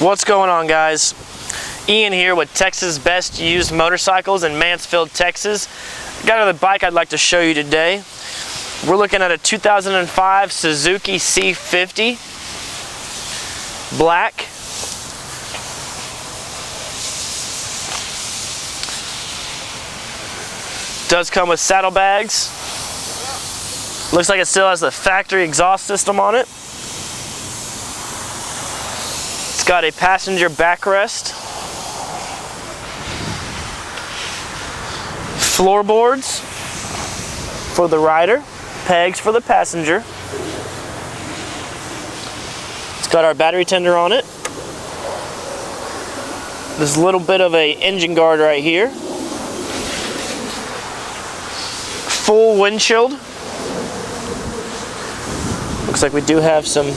What's going on, guys? Ian here with Texas Best Used Motorcycles in Mansfield, Texas. Got another bike I'd like to show you today. We're looking at a 2005 Suzuki C50 black. Does come with saddlebags. Looks like it still has the factory exhaust system on it. It's got a passenger backrest, floorboards for the rider, pegs for the passenger. It's got our battery tender on it. There's a little bit of a engine guard right here. Full windshield. Looks like we do have some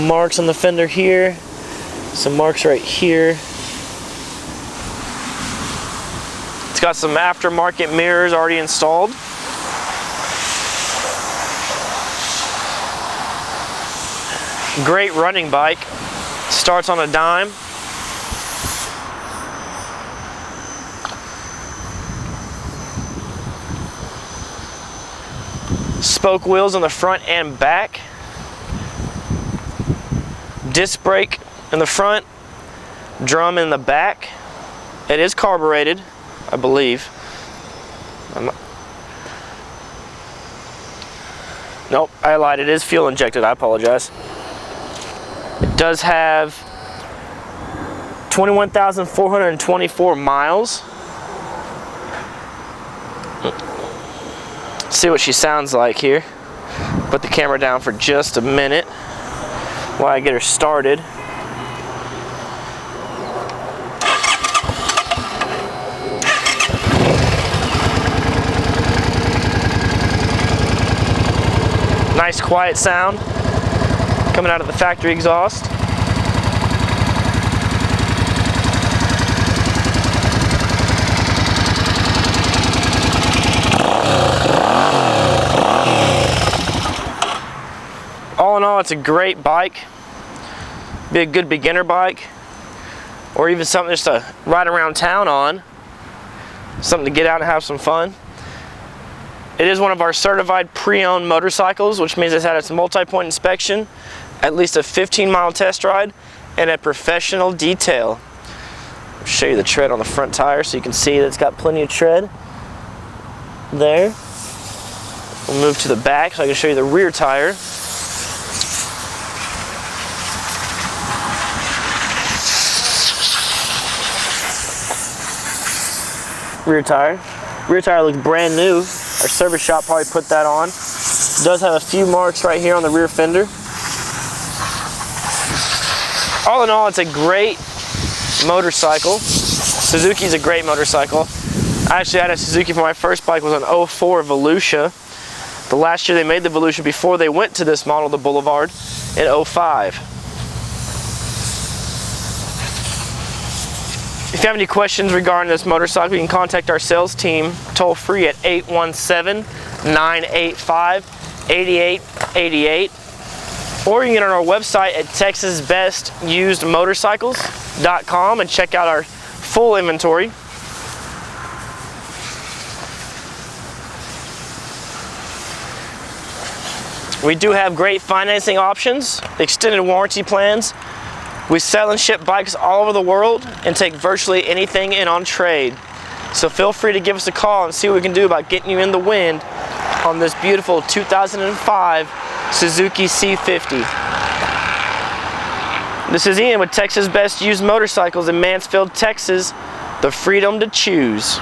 marks on the fender here, some marks right here. It's got some aftermarket mirrors already installed. Great running bike. Starts on a dime. Spoke wheels on the front and back. Disc brake in the front, drum in the back. It is carbureted, I believe. Nope, I lied. It is fuel injected. I apologize. It does have 21,424 miles. Let's see what she sounds like here. Put the camera down for just a minute while I get her started. Nice quiet sound coming out of the factory exhaust. All in all, it's a great bike. Be a good beginner bike, or even something just to ride around town on. Something to get out and have some fun. It is one of our certified pre-owned motorcycles, which means it's had its multi-point inspection, at least a 15-mile test ride, and a professional detail. I'll show you the tread on the front tire so you can see that it's got plenty of tread there. We'll move to the back so I can show you the rear tire. Rear tire looks brand new. Our service shop probably put that on. It does have a few marks right here on the rear fender. All in all, it's a great motorcycle. Suzuki's a great motorcycle. I actually had a Suzuki for my first bike. Was an 04 Volusia. The last year they made the Volusia before they went to this model, the Boulevard, in 05. If you have any questions regarding this motorcycle, you can contact our sales team toll free at 817-985-8888, or you can get on our website at texasbestusedmotorcycles.com and check out our full inventory. We do have great financing options, extended warranty plans. We sell and ship bikes all over the world and take virtually anything in on trade. So feel free to give us a call and see what we can do about getting you in the wind on this beautiful 2005 Suzuki C50. This is Ian with Texas Best Used Motorcycles in Mansfield, Texas. The freedom to choose.